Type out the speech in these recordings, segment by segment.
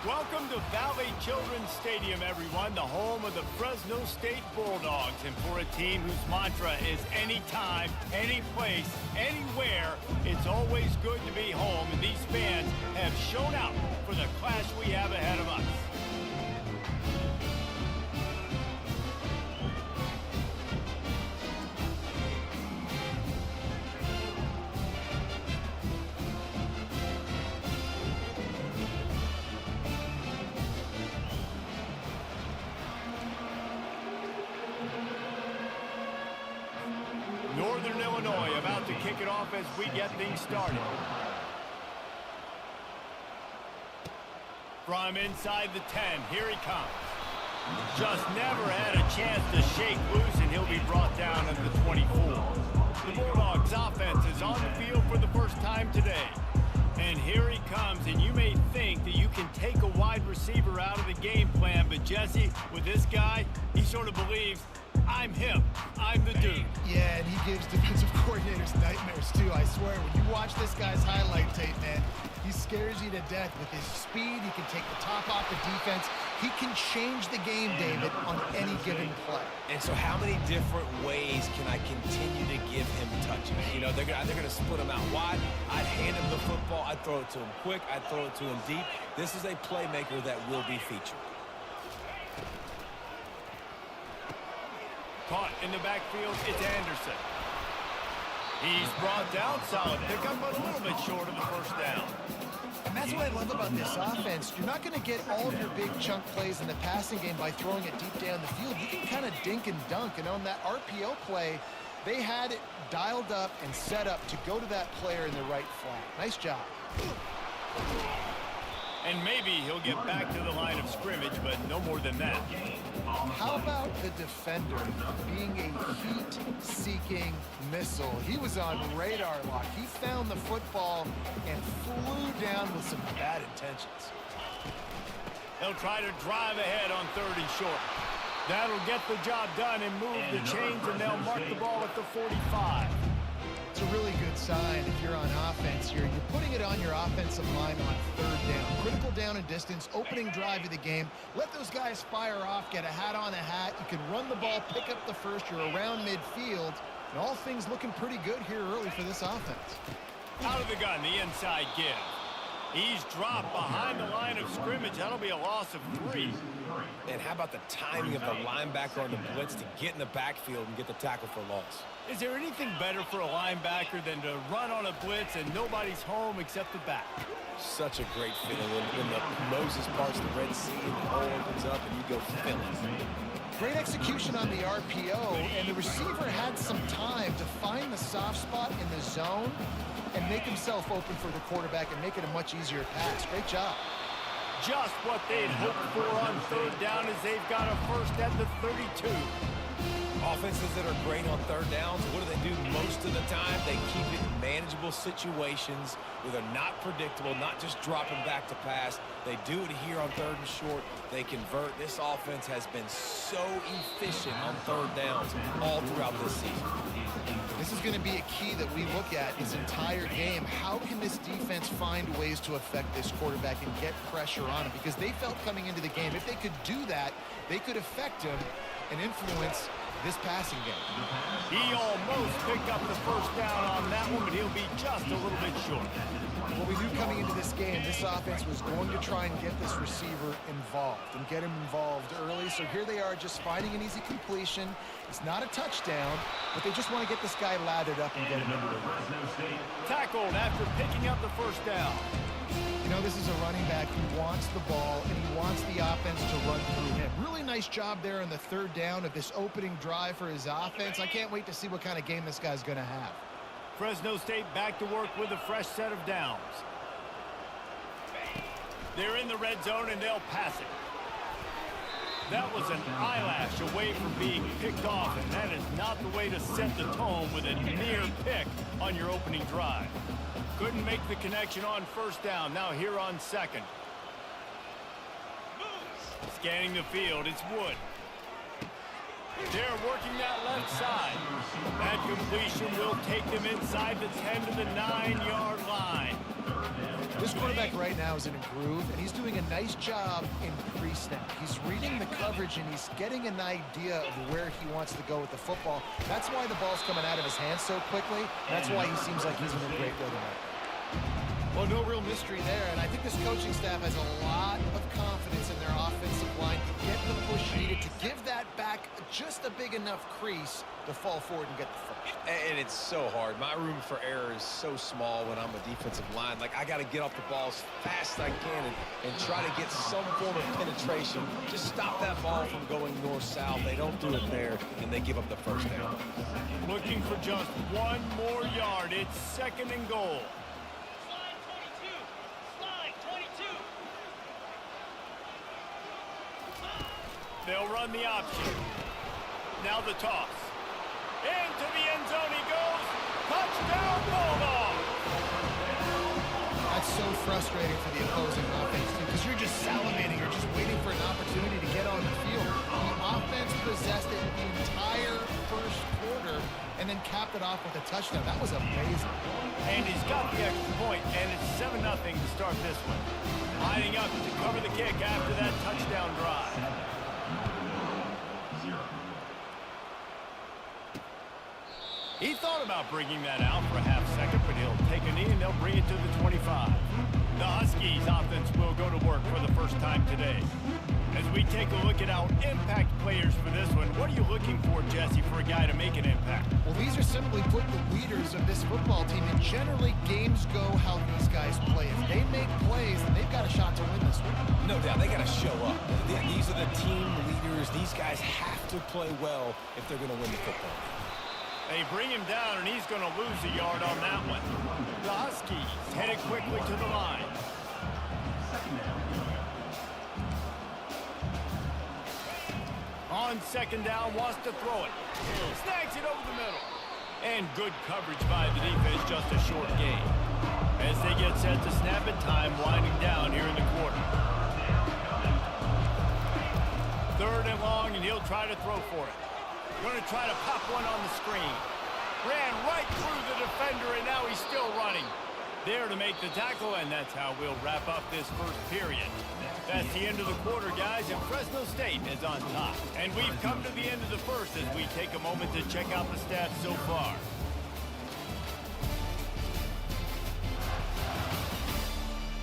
Welcome to Valley Children's Stadium, everyone, the home of the Fresno State Bulldogs. And for a team whose mantra is anytime, any place, anywhere, it's always good to be home. And these fans have shown out for the clash we have ahead of us. Northern Illinois about to kick it off as we get things started. From inside the 10, here he comes. Just never had a chance to shake loose, and he'll be brought down at the 24. The Bulldogs offense is on the field for the first time today. And here he comes, and you may think that you can take a wide receiver out of the game plan, but Jesse, with this guy, he sort of believes, I'm him. I'm the dude. Yeah, and he gives defensive coordinators nightmares, too. I swear, when you watch this guy's highlight tape, man, he scares you to death with his speed. He can take the top off the defense. He can change the game, David, on any given play. And so how many different ways can I continue to give him touches? You know, they're going to split him out wide. I'd hand him the football. I'd throw it to him quick. I'd throw it to him deep. This is a playmaker that will be featured. Caught in the backfield, it's Anderson. He's brought down, solid pickup, but a little bit short of the first down. And that's what I love about this offense. You're not going to get all of your big chunk plays in the passing game by throwing it deep down the field. You can kind of dink and dunk, and on that RPO play, they had it dialed up and set up to go to that player in the right flat. Nice job. And maybe he'll get back to the line of scrimmage, but no more than that. How about the defender being a heat-seeking missile? He was on radar lock. He found the football and flew down with some bad intentions. They'll try to drive ahead on 3rd and short. That'll get the job done and move the chains, and they'll mark the ball at the 45. It's a really good sign if you're on offense here. You're putting it on your offensive line on 3rd down. Critical down and distance, opening drive of the game. Let those guys fire off, get a hat on a hat. You can run the ball, pick up the first. You're around midfield. And all things looking pretty good here early for this offense. Out of the gun, the inside give. He's dropped behind the line of scrimmage. That'll be a loss of 3. And how about the timing of the linebacker on the blitz to get in the backfield and get the tackle for loss? Is there anything better for a linebacker than to run on a blitz and nobody's home except the back? Such a great feeling when the Moses parts the Red Sea and the hole opens up and you go fill it. Great execution on the RPO, and the receiver had some time to find the soft spot in the zone and make himself open for the quarterback and make it a much easier pass. Great job. Just what they'd hoped for on 3rd down as they've got a first at the 32. Offenses that are great on 3rd downs, what do? Most of the time? They keep it in manageable situations where they're not predictable, not just dropping back to pass. They do it here on 3rd and short. They convert. This offense has been so efficient on 3rd downs all throughout this season. This is going to be a key that we look at this entire game. How can this defense find ways to affect this quarterback and get pressure on him? Because they felt coming into the game, if they could do that, they could affect him and influence this passing game. He almost picked up the first down on that one, but he'll be just a little bit short. What we knew coming into this game, this offense was going to try and get this receiver involved and get him involved early. So here they are just finding an easy completion. It's not a touchdown, but they just want to get this guy lathered up and get him into the run. Tackled after picking up the first down. You know, this is a running back who wants the ball, and he wants the offense to run through him. Really nice job there on the 3rd down of this opening drive for his offense. I can't wait to see what kind of game this guy's going to have. Fresno State back to work with a fresh set of downs. They're in the red zone, and they'll pass it. That was an eyelash away from being picked off, and that is not the way to set the tone with a near pick on your opening drive. Couldn't make the connection on 1st down. Now here on 2nd. Scanning the field, it's Wood. They're working that left side. That completion will take them inside the 10 to the 9-yard line. This quarterback right now is in a groove, and he's doing a nice job in pre-snap. He's reading the coverage, and he's getting an idea of where he wants to go with the football. That's why the ball's coming out of his hands so quickly. That's why he seems like he's in a great rhythm right now. Well, no real mystery there, and I think this coaching staff has a lot of confidence in their offensive line to get the push needed, to give that back just a big enough crease to fall forward and get the first. And it's so hard. My room for error is so small when I'm a defensive line. Like, I got to get off the ball as fast as I can and try to get some form of penetration. Just stop that ball from going north-south. They don't do it there, and they give up the first down. Looking for just one more yard. It's 2nd and goal. They'll run the option. Now the toss. Into the end zone he goes. Touchdown, Bulldogs! That's so frustrating for the opposing offense, too, because you're just salivating. You're just waiting for an opportunity to get on the field. The offense possessed it the entire first quarter and then capped it off with a touchdown. That was amazing. And he's got the extra point, and it's 7-0 to start this one. Lining up to cover the kick after that touchdown drive. He thought about bringing that out for a half second, but he'll take a knee and they'll bring it to the 25. The Huskies offense will go to work for the first time today. As we take a look at our impact players for this one, what are you looking for, Jesse, for a guy to make an impact? Well, these are simply put the leaders of this football team, and generally games go how these guys play. If they make plays, then they've got a shot to win this one. No doubt, they got to show up. These are the team leaders. These guys have to play well if they're going to win the football game. They bring him down, and he's going to lose a yard on that one. The Huskies headed quickly to the line. On 2nd down, wants to throw it. Snags it over the middle. And good coverage by the defense, just a short gain. As they get set to snap it, time winding down here in the quarter. 3rd and long, and he'll try to throw for it. Going to try to pop one on the screen. Ran right through the defender, and now he's still running. There to make the tackle, and that's how we'll wrap up this first period. That's the end of the quarter, guys, and Fresno State is on top. And we've come to the end of the first as we take a moment to check out the stats so far.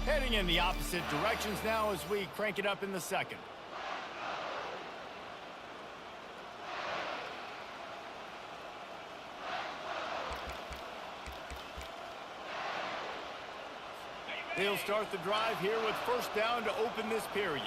Heading in the opposite directions now as we crank it up in the second. They'll start the drive here with 1st down to open this period.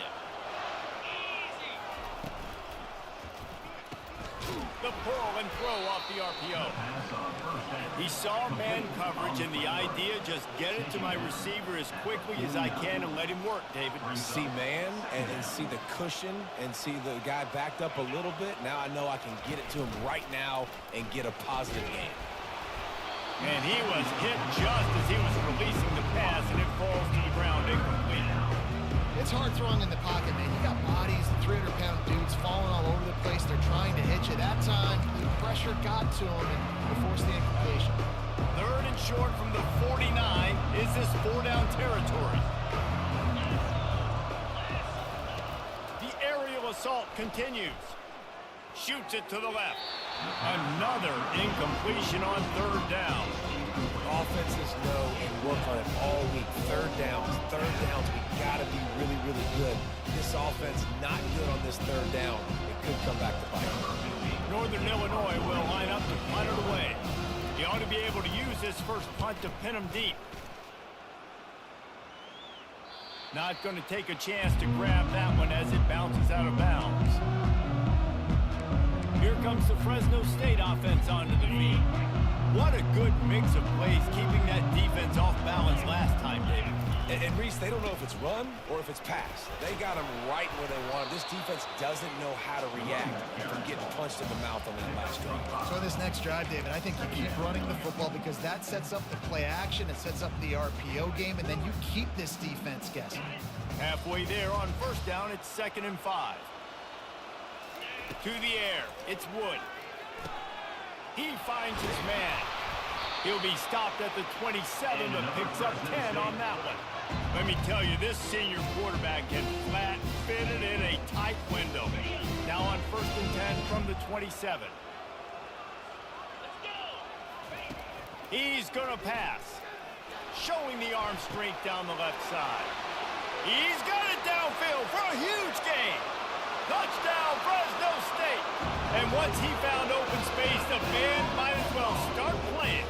The pull and throw off the RPO. He saw man coverage, and the idea just get it to my receiver as quickly as I can and let him work, David. See man and see the cushion and see the guy backed up a little bit. Now I know I can get it to him right now and get a positive gain. And he was hit just as he was releasing the pass, and it falls to the ground incomplete. It's hard throwing in the pocket, man. You got bodies, 300-pound dudes falling all over the place. They're trying to hit you. That time, the pressure got to him and forced the incompletion. 3rd and short from the 49. Is this 4-down territory? The aerial assault continues. Shoots it to the left. Another incompletion on 3rd down. Offenses know and work on it all week. 3rd downs. We got to be really, really good. This offense not good on this 3rd down. It could come back to bite. Northern Illinois will line up to punt it away. He ought to be able to use this first punt to pin him deep. Not going to take a chance to grab that one as it bounces out of bounds. Here comes the Fresno State offense onto the field. What a good mix of plays keeping that defense off balance last time, David. And Reese, they don't know if it's run or if it's pass. They got them right where they want them. This defense doesn't know how to react from getting punched in the mouth on that last drive. So this next drive, David, I think you keep running the football because that sets up the play action. It sets up the RPO game, and then you keep this defense guessing. Halfway there on 1st down, it's 2nd and 5. To the air, it's Wood. He finds his man. He'll be stopped at the 27, but picks up 10 on that one. Let me tell you, this senior quarterback can flat fit it in a tight window. Now on 1st and 10 from the 27. He's going to pass. Showing the arm strength down the left side. He's got it downfield for a huge gain. Touchdown, Fresno State. And once he found open space, the band might as well start playing.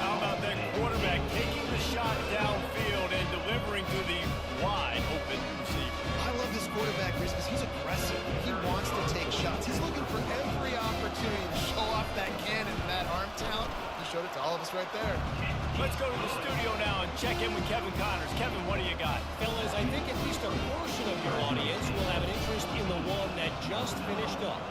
How about that quarterback taking the shot downfield and delivering to the wide open receiver? I love this quarterback, Reese, because he's aggressive. He wants to take shots. He's looking for every opportunity to show off that cannon, that arm talent. He showed it to all of us right there. Let's go to the studio now and check in with Kevin Connors. Kevin, what do you got? Fellas, I think at least a portion of your audience will have an interest in the one that just finished up.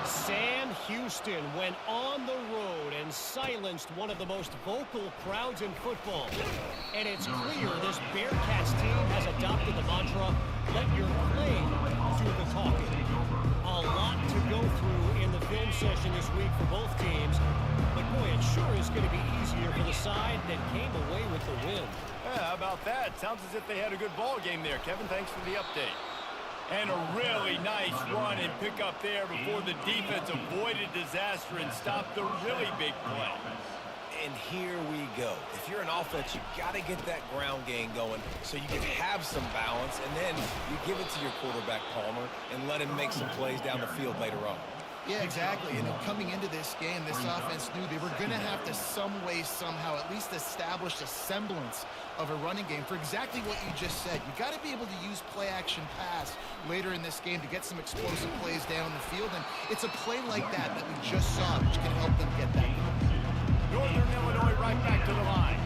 Sam Houston went on the road and silenced one of the most vocal crowds in football. And it's clear this Bearcats team has adopted the mantra, let your play do the talking. A lot to go through in the film session this week for both teams. But boy, it sure is going to be easier for the side that came away with the win. Yeah, how about that? Sounds as if they had a good ball game there. Kevin, thanks for the update. And a really nice run and pick up there before the defense avoided disaster and stopped the really big play. And here we go. If you're an offense, you got to get that ground game going so you can have some balance, and then you give it to your quarterback, Palmer, and let him make some plays down the field later on. Yeah, exactly. And coming into this game, this offense knew they were going to have to some way, somehow, at least establish a semblance of a running game for exactly what you just said. You got to be able to use play-action pass later in this game to get some explosive plays down the field. And it's a play like that that we just saw, which can help them get that. Northern Illinois right back to the line.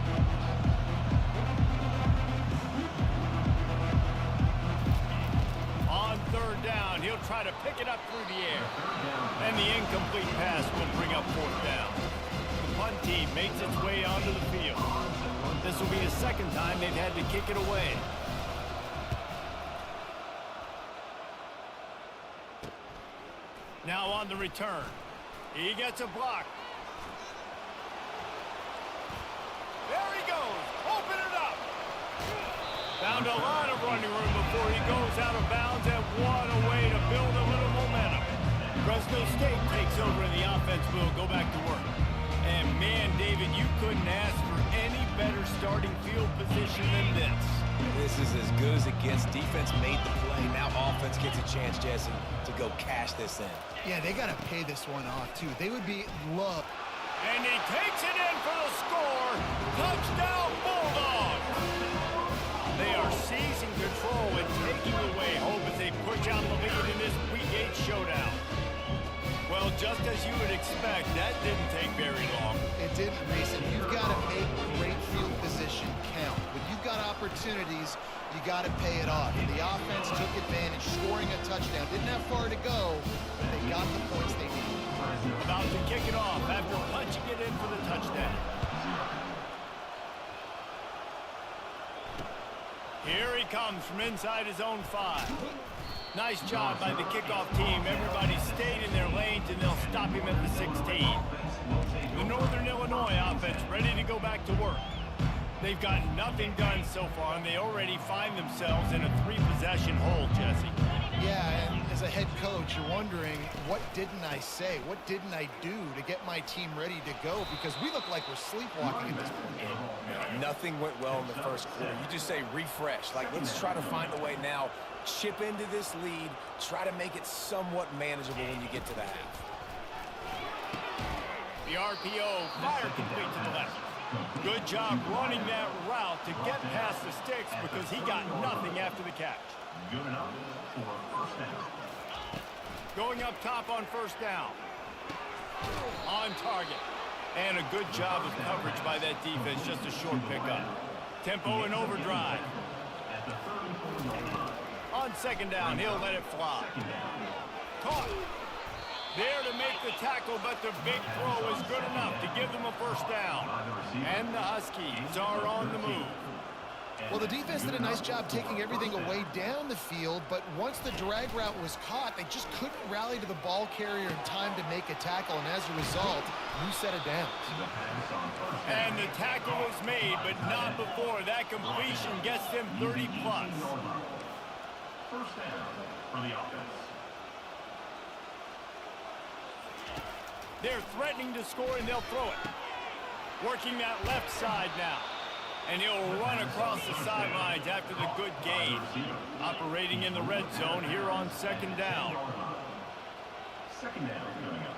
On 3rd down, he'll try to pick it up through the air. And the incomplete pass will bring up 4th down. The punt team makes its way onto the field. This will be the 2nd time they've had to kick it away. Now on the return. He gets a block. There he goes. Open it up. Found a lot of running room before he goes out of bounds, and what a way to build a little momentum. Fresno State takes over and the offense will go back to work. And man, David, you couldn't ask for any better starting field position than this. This is as good as it gets. Defense made the play. Now offense gets a chance, Jesse, to go cash this in. Yeah, they got to pay this one off, too. They would be loved. And he takes it in for the score. Touchdown, Bulldogs. They are seizing control and taking away hope as they push out the lead in this Week 8 showdown. Well, just as you would expect, that didn't take very long. It didn't, Reese. And you've got to make great field position count. When you've got opportunities, you got to pay it off. And the offense took advantage, scoring a touchdown. Didn't have far to go, but they got the points they needed. About to kick it off after punching it in for the touchdown. Here he comes from inside his own 5. Nice job by the kickoff team. Everybody stayed in their lanes, and they'll stop him at the 16. The Northern Illinois offense ready to go back to work. They've gotten nothing done so far, and they already find themselves in a 3-possession hole, Jesse. Yeah, and as a head coach, you're wondering, what didn't I say? What didn't I do to get my team ready to go? Because we look like we're sleepwalking at this point. Yeah, nothing went well in the first quarter. You just say refresh. Like, let's try to find a way now. Chip into this lead. Try to make it somewhat manageable when you get to the half. The RPO, fire complete to the left. Good job running that route to get past the sticks because he got nothing after the catch. Good enough for 1st down. Going up top on 1st down. On target. And a good job of coverage by that defense. Just a short pickup. Tempo and overdrive. On 2nd down, he'll let it fly. Caught. There to make the tackle, but the big throw is good enough to give them a 1st down. And the Huskies are on the move. Well, the defense did a nice job taking everything away down the field, but once the drag route was caught, they just couldn't rally to the ball carrier in time to make a tackle, and as a result, new set of downs. And the tackle was made, but not before that completion gets them 30+. First down for the offense. They're threatening to score, and they'll throw it. Working that left side now. And he'll run across the sidelines after the good gain. Operating in the red zone here on second down. Second down coming up.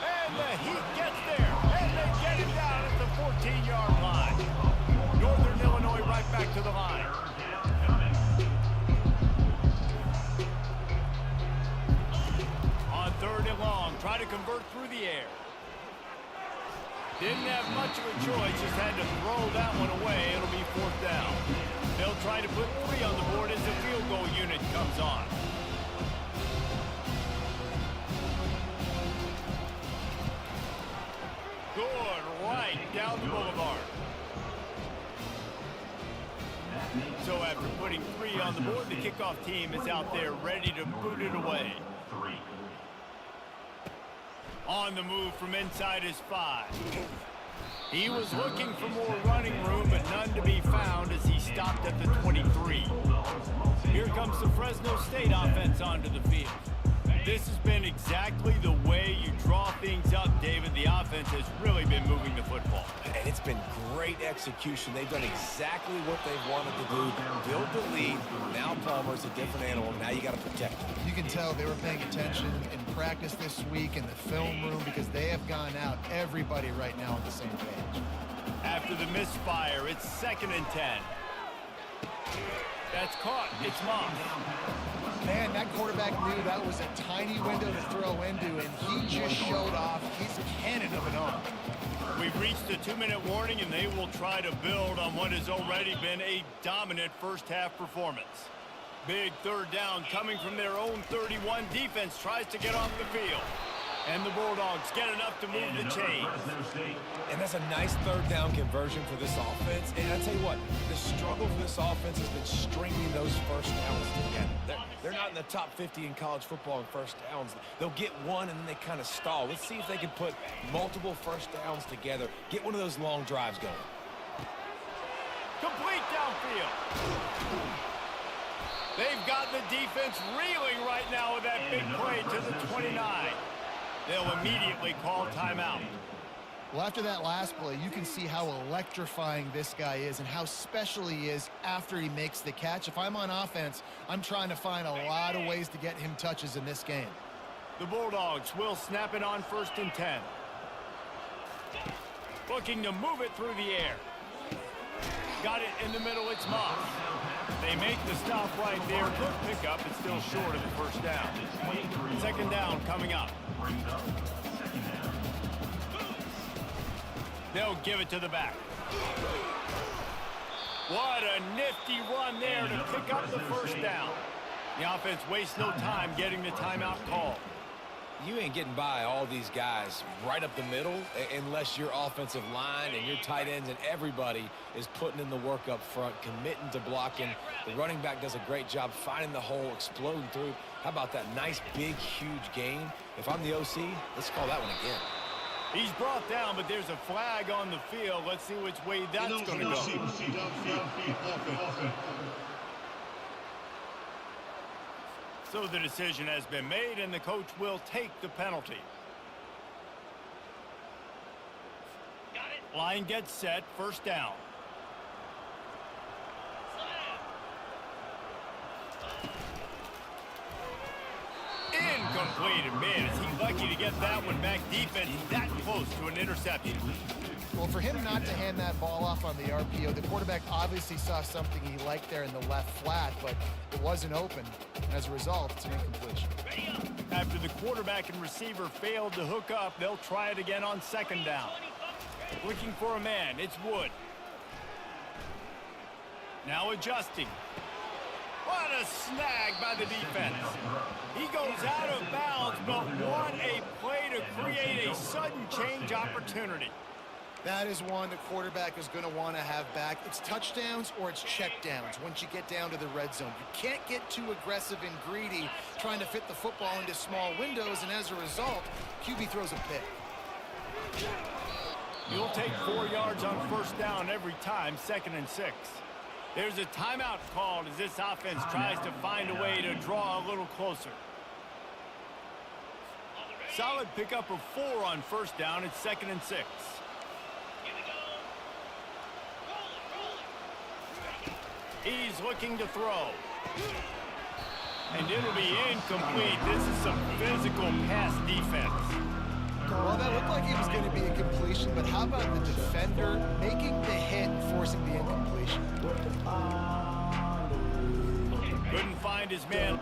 And the Heat gets there. And they get him down at the 14-yard line. Northern Illinois right back to the line. On third and long, try to convert through the air. Didn't have much of a choice, just had to throw that one away. It'll be fourth down. They'll try to put 3 on the board as the field goal unit comes on. Good, right down the boulevard. So after putting 3 on the board, the kickoff team is out there ready to boot it away. On the move from inside his 5. He was looking for more running room, but none to be found as he stopped at the 23. Here comes the Fresno State offense onto the field. This has been exactly the way you draw things up, David. The offense has really been moving the football. And it's been great execution. They've done exactly what they've wanted to do. Build the lead. Now Palmer's a different animal. Now you got to protect him. You can tell they were paying attention in practice this week in the film room because they have gone out, everybody right now on the same page. After the misfire, it's 2nd and 10. That's caught. It's Moss. Man, that quarterback knew that was a tiny window to throw into, and he just showed off his cannon of an arm. We've reached the 2-minute warning, and they will try to build on what has already been a dominant first-half performance. Big third down coming from their own 31. Defense tries to get off the field. And the Bulldogs get enough to move the chains. And that's a nice third down conversion for this offense. And I tell you what, the struggle for this offense has been stringing those first downs together. They're not in the top 50 in college football in first downs. They'll get one and then they kind of stall. Let's see if they can put multiple first downs together. Get one of those long drives going. Complete downfield. They've got the defense reeling right now with that big play to the 29. They'll immediately call timeout. Well, after that last play, you can see how electrifying this guy is and how special he is after he makes the catch. If I'm on offense, I'm trying to find a lot of ways to get him touches in this game. The Bulldogs will snap it on 1st and 10. Looking to move it through the air. Got it in the middle, it's Moss. They make the stop right there. Good pickup, it's still short of the first down. 2nd down coming up. They'll give it to the back. What a nifty run there to pick up the first down. The offense wastes no time getting the timeout call. You ain't getting by all these guys right up the middle unless your offensive line and your tight ends and everybody is putting in the work up front, committing to blocking. The running back does a great job finding the hole, exploding through. How about that nice, big, huge gain? If I'm the OC, let's call that one again. He's brought down, but there's a flag on the field. Let's see which way that's going to go. So the decision has been made, and the coach will take the penalty. Line gets set, 1st down. Incomplete. And man, is he lucky to get that one back. Defense that close to an interception. Well, for him not to hand that ball off on the RPO, the quarterback obviously saw something he liked there in the left flat, but it wasn't open. And as a result, it's an incompletion. After the quarterback and receiver failed to hook up, they'll try it again on 2nd down. Looking for a man, it's Wood. Now adjusting. What a snag by the defense. He goes out of bounds, but what a play to create a sudden change opportunity. That is one the quarterback is going to want to have back. It's touchdowns or it's checkdowns once you get down to the red zone. You can't get too aggressive and greedy trying to fit the football into small windows, and as a result, QB throws a pick. You'll take 4 yards on first down every time, 2nd and 6. There's a timeout called as this offense tries to find a way to draw a little closer. Solid pickup of 4 on first down. It's 2nd and 6. He's looking to throw. And it'll be incomplete. This is some physical pass defense. Well, that looked like it was going to be a completion, but how about the defender making the hit and forcing the incompletion? Couldn't find his man.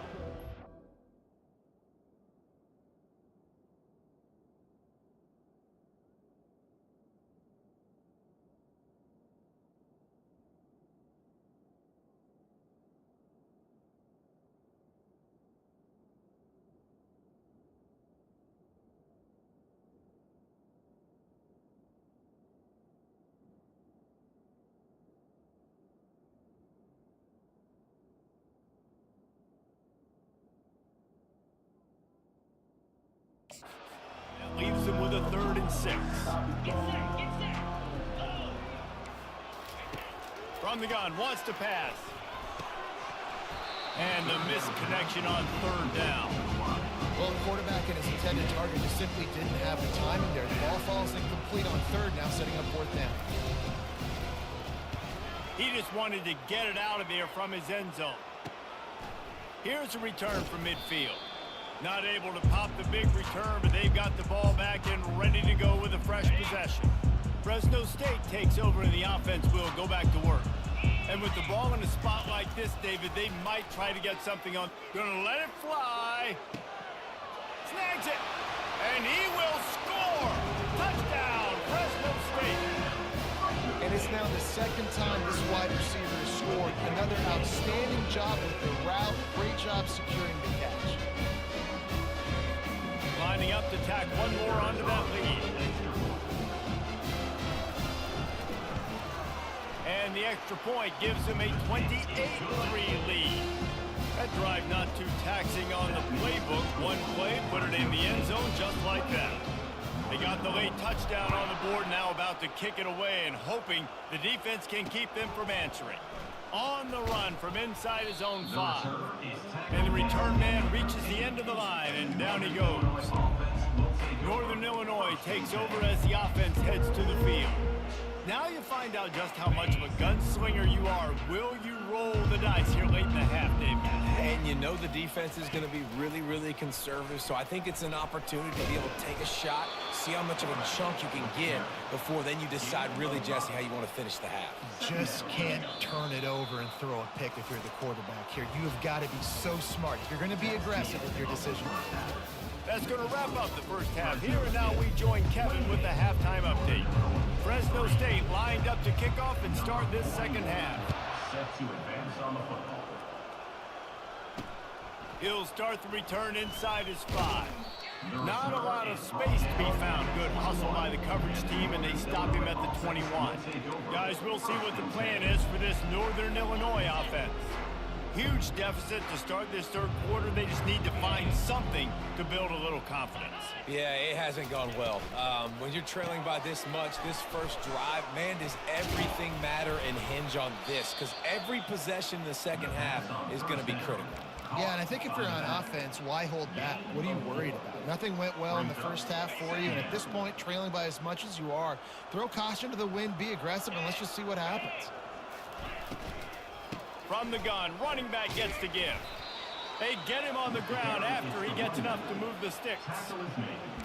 Leaves him with a 3rd and 6. From the gun, wants to pass. And the missed connection on 3rd down. Well, the quarterback and his intended target just simply didn't have the timing there. The ball falls incomplete on 3rd, now setting up 4th down. He just wanted to get it out of there from his end zone. Here's a return from midfield. Not able to pop the big return, but they've got the ball back and ready to go with a fresh possession. Fresno State takes over and the offense will go back to work. And with the ball in a spot like this, David, they might try to get something on. Gonna let it fly. Snags it. And he will score. Touchdown, Fresno State. And it's now the 2nd time this wide receiver has scored. Another outstanding job with the route. Great job securing the catch. Lining up to tack one more onto that lead. And the extra point gives him a 28-3 lead. That drive not too taxing on the playbook. One play, put it in the end zone just like that. They got the late touchdown on the board, now about to kick it away and hoping the defense can keep them from answering. On the run from inside his own 5. And the return man reaches the end of the line, and down he goes. Northern Illinois takes over as the offense heads to the field. Now you find out just how much of a gunslinger you are. Will you roll the dice here late in the half, Dave? And you know the defense is going to be really, really conservative, so I think it's an opportunity to be able to take a shot, see how much of a chunk you can get before then you decide really, Jesse, how you want to finish the half. Just can't turn it over and throw a pick if you're the quarterback here. You have got to be so smart. You're going to be aggressive with your decision. That's going to wrap up the first half here, and now we join Kevin with the halftime update. Fresno State lined up to kick off and start this 2nd half. Set to advance on the football. He'll start the return inside his 5. Not a lot of space to be found. Good hustle by the coverage team, and they stop him at the 21. Guys, we'll see what the plan is for this Northern Illinois offense. Huge deficit to start this 3rd quarter. They just need to find something to build a little confidence. Yeah, it hasn't gone well. When you're trailing by this much, this first drive, man, does everything matter and hinge on this? Because every possession in the 2nd half is going to be critical. Yeah, and I think if you're on offense, why hold back? What are you worried about? Nothing went well in the first half for you, and at this point, trailing by as much as you are, throw caution to the wind, be aggressive, and let's just see what happens. From the gun, running back gets to give. They get him on the ground after he gets enough to move the sticks.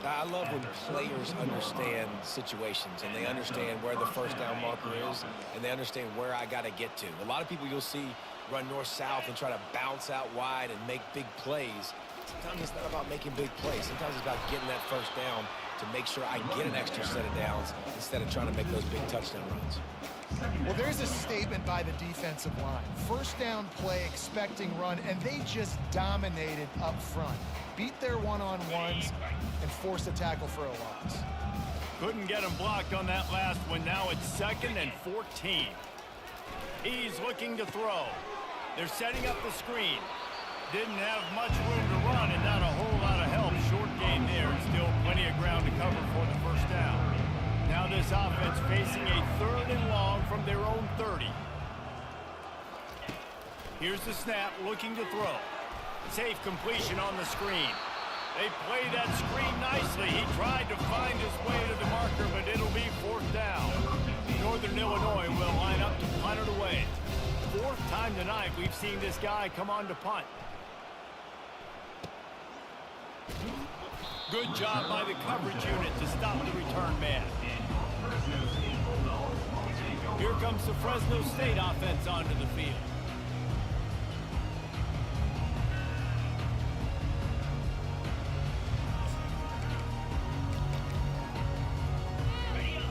I love when players understand situations and they understand where the first down marker is and they understand where I got to get to. A lot of people you'll see run north-south and try to bounce out wide and make big plays. Sometimes it's not about making big plays. Sometimes it's about getting that first down to make sure I get an extra set of downs instead of trying to make those big touchdown runs. Well, there's a statement by the defensive line. First down play, expecting run, and they just dominated up front. Beat their one-on-ones and forced a tackle for a loss. Couldn't get him blocked on that last one. Now it's 2nd and 14. He's looking to throw. They're setting up the screen. Didn't have much room to run and not a whole lot of help. Short game there and still plenty of ground to cover for the first down. Now this offense facing a 3rd and long from their own 30. Here's the snap, looking to throw. Safe completion on the screen. They play that screen nicely. He tried to find his way to the marker, but it'll be 4th down. Northern Illinois will line up to punt it away. 4th time tonight we've seen this guy come on to punt. Good job by the coverage unit to stop the return man. Here comes the Fresno State offense onto the field.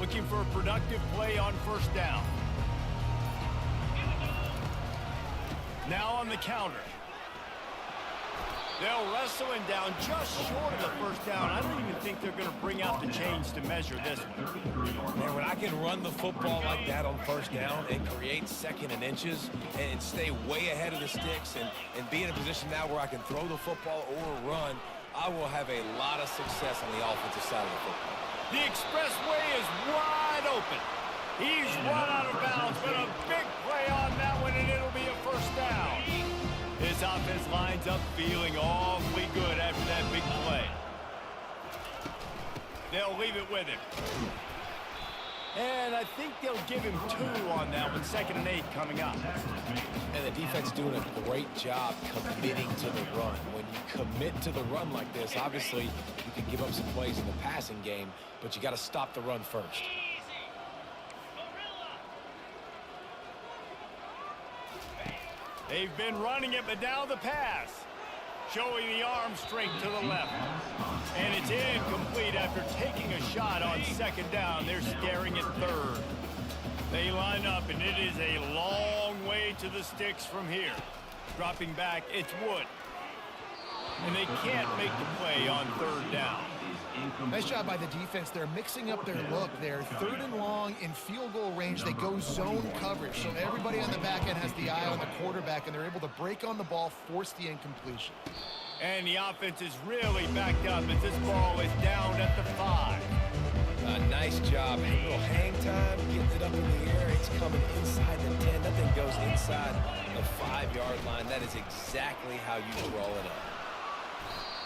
Looking for a productive play on 1st down. Now on the counter. They'll wrestle him down just short of the 1st down. I don't even think they're going to bring out the chains to measure this one. Man, when I can run the football like that on 1st down and create 2nd and inches and stay way ahead of the sticks and be in a position now where I can throw the football or run, I will have a lot of success on the offensive side of the football. The expressway is wide open. He's run out of bounds, but a big play on that one, and it'll be a 1st down. This offense lines up feeling awfully good after that big play. They'll leave it with him. And I think they'll give him 2 on that one. 2nd and 8 coming up. And the defense is doing a great job committing to the run. When you commit to the run like this, obviously you can give up some plays in the passing game, but you got to stop the run first. They've been running it, but now the pass. Showing the arm strength to the left. And it's incomplete after taking a shot on 2nd down. They're staring at 3rd. They line up, and it is a long way to the sticks from here. Dropping back, it's Wood. And they can't make the play on 3rd down. Nice job by the defense. They're mixing up their look. They're 3rd and long in field goal range. They go zone coverage. So everybody on the back end has the eye on the quarterback, and they're able to break on the ball, force the incompletion. And the offense is really backed up as this ball is down at the 5. Nice job. A little hang time, getting it up in the air. It's coming inside the 10. Nothing goes inside the 5-yard line. That is exactly how you draw it up.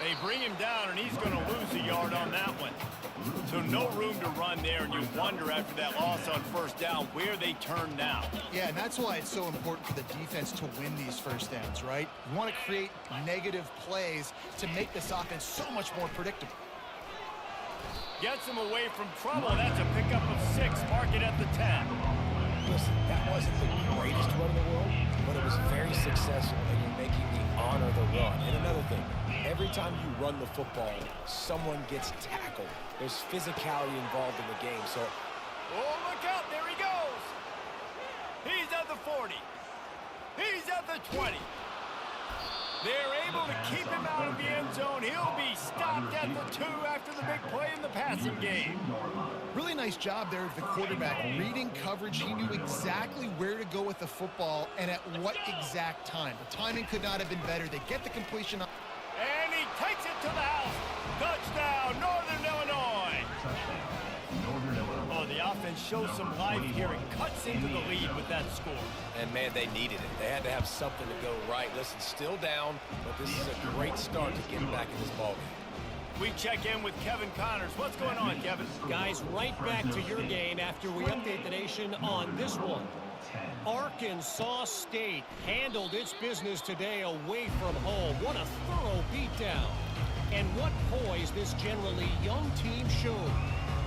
They bring him down, and he's going to lose a yard on that one. So no room to run there, and you wonder after that loss on 1st down where they turn now. Yeah, and that's why it's so important for the defense to win these 1st downs, right? You want to create negative plays to make this offense so much more predictable. Gets him away from trouble. That's a pickup of 6. Mark it at the 10. Listen, that wasn't the greatest run in the world, but it was very successful, and you're making me honor the run. And another thing, every time you run the football, someone gets tackled. There's physicality involved in the game. So, oh, look out. There he goes. He's at the 40. He's at the 20. They're able to keep him out of the end zone. He'll be stopped at the 2 after the big play in the passing game. Really nice job there of the quarterback. Reading coverage, he knew exactly where to go with the football and at what exact time. The timing could not have been better. They get the completion. And he takes it to the house. Touchdown, Northern Illinois. Oh, the offense shows some life here and cuts into the lead with that score. and man, they needed it. They had to have something to go right. Listen, still down, but this is a great start to getting back in this ballgame. We check in with Kevin Connors. What's going on, Kevin? Guys, right back to your game after we update the nation on this one. Arkansas State handled its business today away from home. What a thorough beatdown. And what poise this generally young team showed.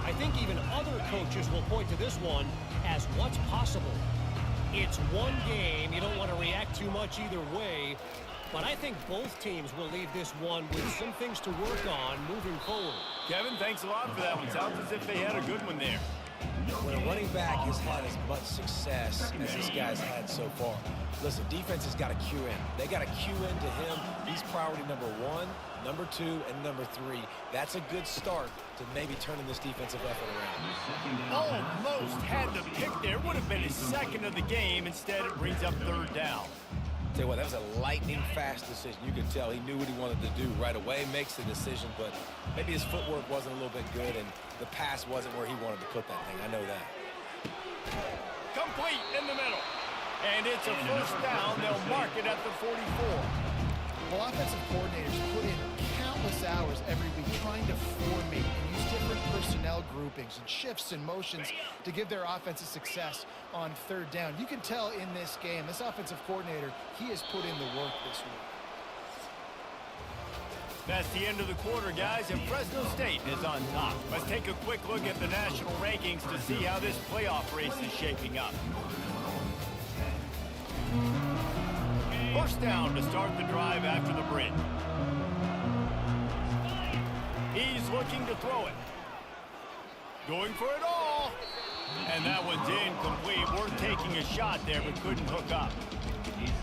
I think even other coaches will point to this one as what's possible. It's one game. You don't want to react too much either way. But I think both teams will leave this one with some things to work on moving forward. Kevin, thanks a lot for that one. Sounds as if they had a good one there. when a running back has had as much success as this guy's had so far, listen, defense has got to cue in. They got to cue into him. He's priority number 1, number 2, and number 3. That's a good start to maybe turning this defensive effort around. Almost had the pick there. Would have been his second of the game. Instead, it brings up third down. Tell you what, that was a lightning-fast decision. You could tell he knew what he wanted to do right away, makes the decision, but maybe his footwork wasn't a little bit good, and the pass wasn't where he wanted to put that thing. I know that. Complete in the middle. And it's a first down. They'll mark it at the 44. Well, offensive coordinators put in countless hours every week trying to formate and use different personnel groupings and shifts and motions to give their offensive success on third down. You can tell in this game, this offensive coordinator, he has put in the work this week. That's the end of the quarter, guys, and Fresno State is on top. Let's take a quick look at the national rankings to see how this playoff race is shaping up. First down to start the drive after the bridge. He's looking to throw it. Going for it all. And that one's incomplete. Worth taking a shot there, but couldn't hook up.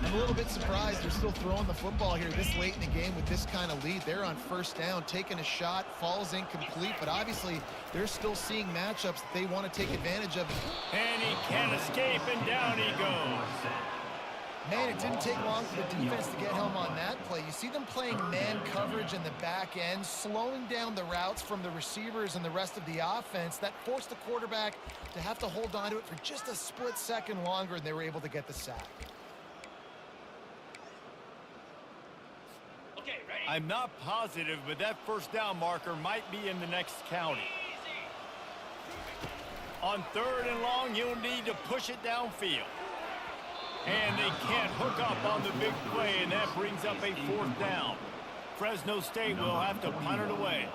I'm a little bit surprised they're still throwing the football here this late in the game with this kind of lead. They're on first down, taking a shot, falls incomplete, but obviously they're still seeing matchups that they want to take advantage of. And he can't escape, and down he goes. Man, it didn't take long for the defense to get home on that play. You see them playing man coverage in the back end, slowing down the routes from the receivers and the rest of the offense. That forced the quarterback to have to hold on to it for just a split second longer, and they were able to get the sack. I'm not positive, but that first down marker might be in the next county. On third and long, you'll need to push it downfield. And they can't hook up on the big play, and that brings up a fourth down. Fresno State will have to punt it away.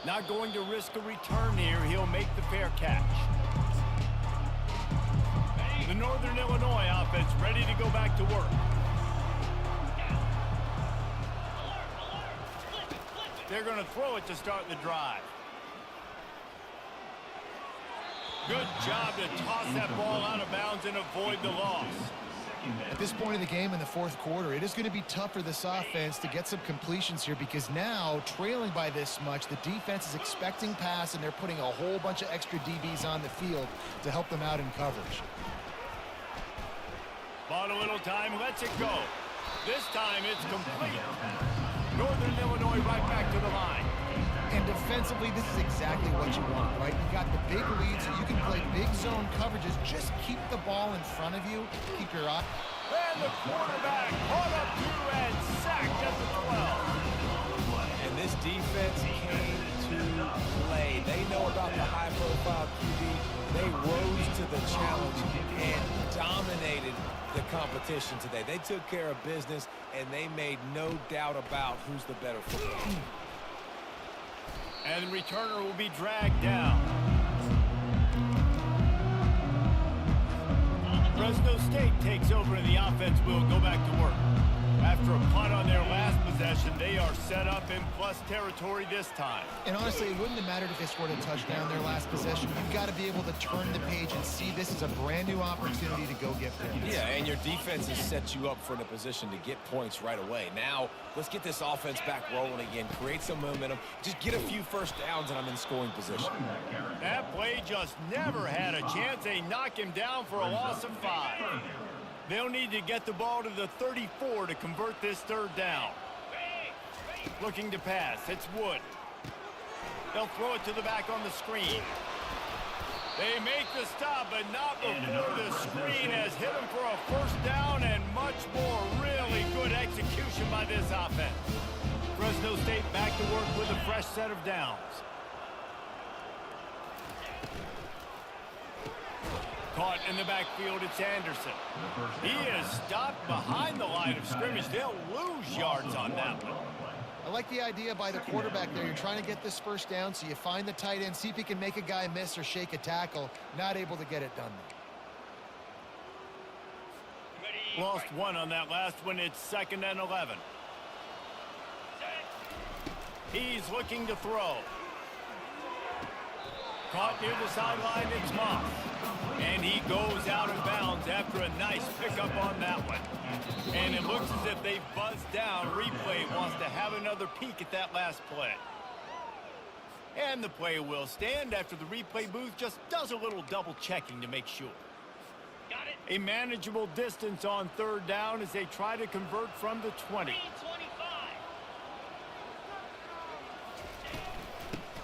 Not going to risk a return here. He'll make the fair catch. The Northern Illinois offense ready to go back to work. They're going to throw it to start the drive. Good job to toss that ball out of bounds and avoid the loss. At this point in the game in the fourth quarter, it is going to be tough for this offense to get some completions here because now, trailing by this much, the defense is expecting pass, and they're putting a whole bunch of extra DBs on the field to help them out in coverage. Bought a little time, lets it go. This time it's complete. Northern Illinois right back to the line. And defensively, this is exactly what you want, right? You got the big lead, so you can play big zone coverages. Just keep the ball in front of you. Keep your eye. And the quarterback caught up to and sacked at the 12. And this defense came to play. They know about the high-profile QB. They rose to the challenge and dominated the competition today. They took care of business, and they made no doubt about who's the better footballer. And the returner will be dragged down. Fresno State takes over, and the offense will go back to work. After a punt on their last possession, they are set up in plus territory this time. And honestly, it wouldn't have mattered if they scored a touchdown their last possession. You've got to be able to turn the page and see this as a brand new opportunity to go get points. Yeah, and your defense has set you up for a position to get points right away. Now, let's get this offense back rolling again, create some momentum, just get a few first downs, and I'm in scoring position. That play just never had a chance. They knock him down for a loss of 5. They'll need to get the ball to the 34 to convert this third down. Looking to pass. It's Wood. They'll throw it to the back on the screen. They make the stop, but not before the screen has hit them for a first down and much more. Really good execution by this offense. Fresno State back to work with a fresh set of downs. Caught in the backfield, it's Anderson. He is stopped behind the line of scrimmage. They'll lose yards on that one. I like the idea by the quarterback there. You're trying to get this first down, so you find the tight end, see if he can make a guy miss or shake a tackle. Not able to get it done. Lost one on that last one. It's 2nd and 11. He's looking to throw. Caught near the sideline, it's Moss. And he goes out of bounds after a nice pickup on that one. And it looks as if they've buzzed down. Replay wants to have another peek at that last play. And the play will stand after the replay booth just does a little double checking to make sure. Got it. A manageable distance on third down as they try to convert from the 20. 25.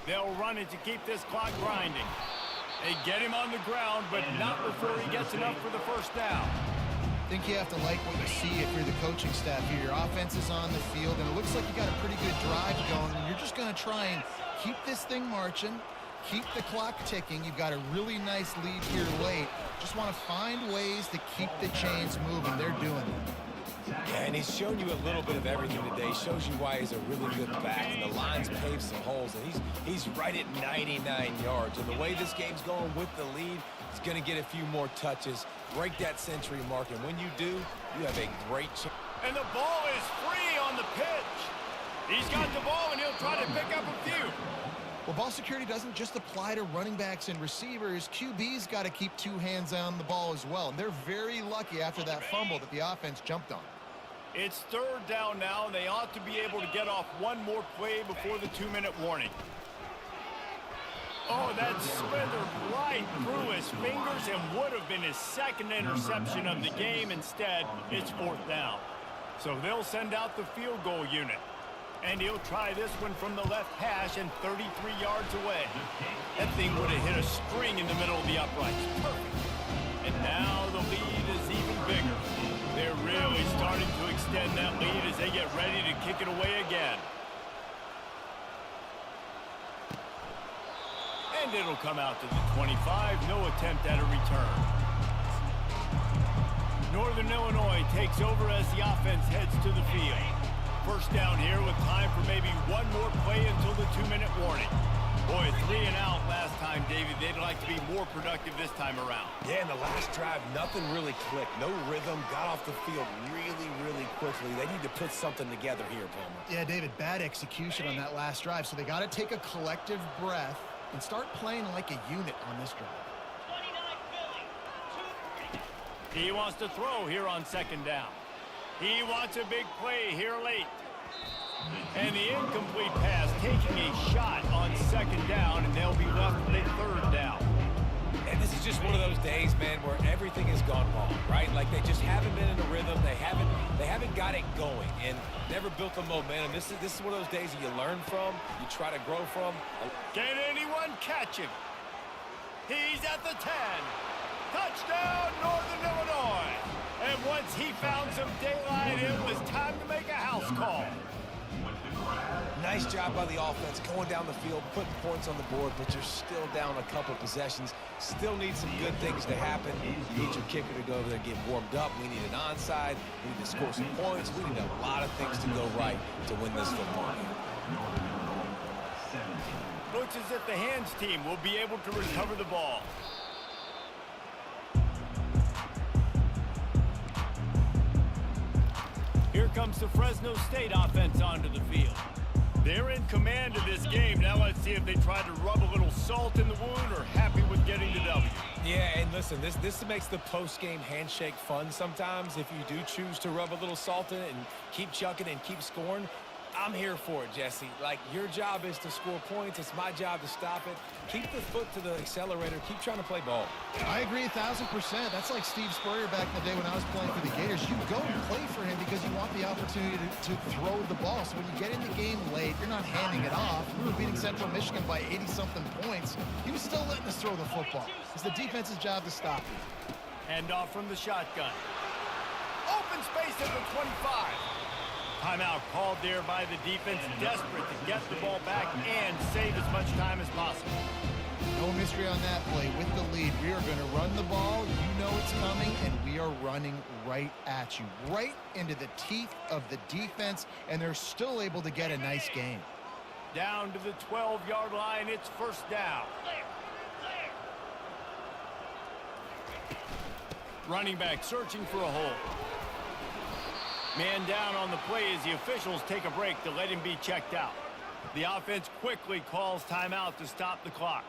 They'll run it to keep this clock grinding. They get him on the ground, but not before he gets enough for the first down. I think you have to like what you see if you're the coaching staff here. Your offense is on the field, and it looks like you got a pretty good drive going, and you're just going to try and keep this thing marching, keep the clock ticking. You've got a really nice lead here late. Just want to find ways to keep the chains moving. They're doing it. Yeah, and he's shown you a little bit of everything today. Shows you why he's a really good back, and the line's paved some holes, and he's right at 99 yards. And the way this game's going with the lead, he's going to get a few more touches, break that century mark, and when you do, you have a great chance. And the ball is free on the pitch. He's got the ball, and he'll try to pick up a few. Well, ball security doesn't just apply to running backs and receivers. QB's got to keep two hands on the ball as well. And they're very lucky after that fumble that the offense jumped on. It's third down now, and they ought to be able to get off one more play before the 2-minute warning. Oh, that slithered right through his fingers and would have been his second interception of the game. Instead, it's fourth down. So they'll send out the field goal unit. And he'll try this one from the left hash and 33 yards away. That thing would have hit a string in the middle of the uprights. Perfect. And now the lead is even bigger. They're really starting to extend that lead as they get ready to kick it away again. And it'll come out to the 25. No attempt at a return. Northern Illinois takes over as the offense heads to the field. First down here with time for maybe one more play until the 2-minute warning. Boy, 3 and out last time, David. They'd like to be more productive this time around. Yeah, in the last drive, nothing really clicked. No rhythm, got off the field really, really quickly. They need to put something together here, Palmer. Yeah, David, bad execution on that last drive. So they got to take a collective breath and start playing like a unit on this drive. 29 Philly. He wants to throw here on second down. He wants a big play here late. And the incomplete pass taking a shot on second down, and they'll be left with a third down. And this is just one of those days, man, where everything has gone wrong, right? Like they just haven't been in a rhythm. They haven't got it going and never built the momentum. This is one of those days that you learn from, you try to grow from. Can anyone catch him? He's at the 10. Touchdown, Northern Illinois. And once he found some daylight, it was time to make a house call. Nice job by the offense going down the field, putting points on the board, but you're still down a couple possessions. Still need some good things to happen. You need your kicker to go over there and get warmed up. We need an onside. We need to score some points. We need a lot of things to go right to win this football game. Looks as if the hands team will be able to recover the ball. Here comes the Fresno State offense onto the field. They're in command of this game. Now let's see if they try to rub a little salt in the wound or happy with getting the W. Yeah, and listen, this makes the post-game handshake fun sometimes if you do choose to rub a little salt in it and keep chucking and keep scoring. I'm here for it, Jesse. Like, your job is to score points. It's my job to stop it. Keep the foot to the accelerator. Keep trying to play ball. I agree 1,000%. That's like Steve Spurrier back in the day when I was playing for the Gators. You go and play for him because you want the opportunity to throw the ball. So when you get in the game late, you're not handing it off. We were beating Central Michigan by 80-something points. He was still letting us throw the football. It's the defense's job to stop it. Hand off from the shotgun. Open space at the 25. Timeout called there by the defense, desperate to get the ball back and save as much time as possible. No mystery on that play. With the lead, we are going to run the ball. You know it's coming, and we are running right at you, right into the teeth of the defense, and they're still able to get a nice game. Down to the 12-yard line, it's first down. Running back searching for a hole. Man down on the play as the officials take a break to let him be checked out. The offense quickly calls timeout to stop the clock.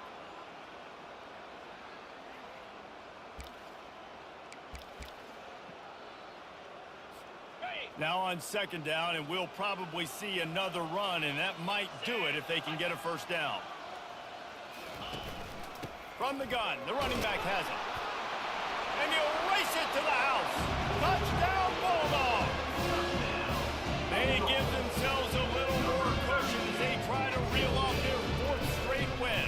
Now on second down, and we'll probably see another run, and that might do it if they can get a first down. From the gun, the running back has it. And he'll race it to the house. Touchdown, Bulldogs! They give themselves a little more cushion as they try to reel off their fourth straight win.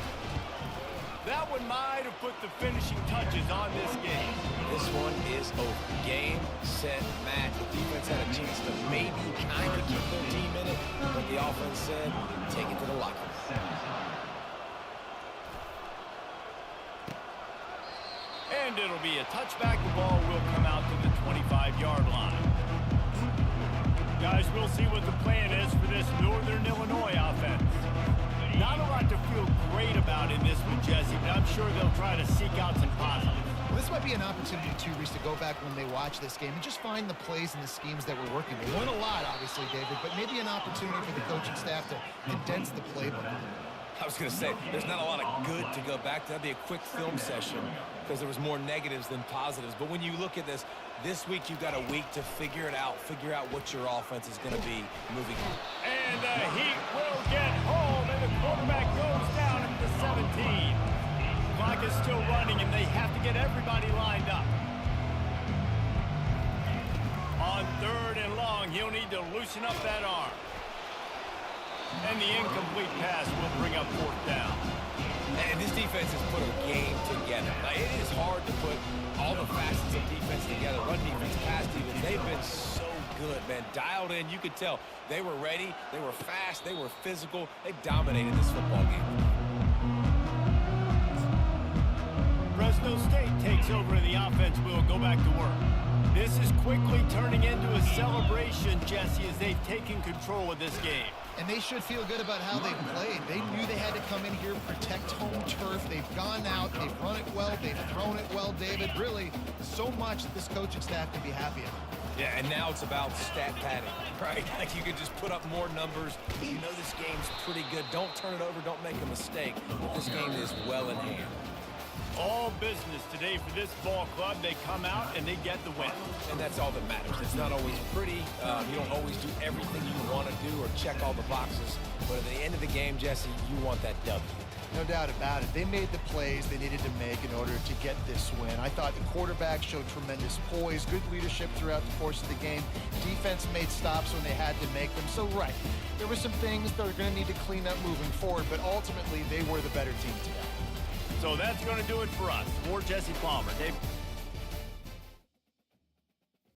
That one might have put the finishing touches on this game. This one is over. Game, set, match. The defense had a chance to maybe kind of keep their team in it, but the offense said, take it to the locker room. And it'll be a touchback. The ball will come out to the 25-yard line. Guys, we'll see what the plan is for this Northern Illinois offense. Not a lot to feel great about in this one, Jesse, but I'm sure they'll try to seek out some positives. Well, this might be an opportunity, too, Reese, to go back when they watch this game and just find the plays and the schemes that were working. They won a lot, obviously, David, but maybe an opportunity for the coaching staff to condense the playbook. I was going to say, there's not a lot of good to go back to. That'd be a quick film session because there was more negatives than positives. But when you look at this week you've got a week to figure it out, figure out what your offense is going to be moving on. And the Heat will get home, and the quarterback goes down at the 17. Clock is still running, and they have to get everybody lined up. On third and long, he'll need to loosen up that arm. And the incomplete pass will bring up fourth down. And this defense has put a game together. Now, it is hard to put all the facets of defense together. Run defense, pass defense, they've been so good, man. Dialed in, you could tell. They were ready, they were fast, they were physical. They dominated this football game. Fresno State takes over, and the offense will go back to work. This is quickly turning into a celebration, Jesse, as they've taken control of this game. And they should feel good about how they played. They knew they had to come in here, protect home turf. They've gone out, they've run it well, they've thrown it well, David. Really, so much that this coaching staff can be happy about. Yeah, and now it's about stat padding, right? Like you could just put up more numbers. You know this game's pretty good. Don't turn it over, don't make a mistake. This game is well in hand. All business today for this ball club. They come out and they get the win. And that's all that matters. It's not always pretty. You don't always do everything you want to do or check all the boxes. But at the end of the game, Jesse, you want that W. No doubt about it. They made the plays they needed to make in order to get this win. I thought the quarterback showed tremendous poise, good leadership throughout the course of the game. Defense made stops when they had to make them. So, right, there were some things they're going to need to clean up moving forward, but ultimately they were the better team today. So that's going to do it for us. For Jesse Palmer, Dave.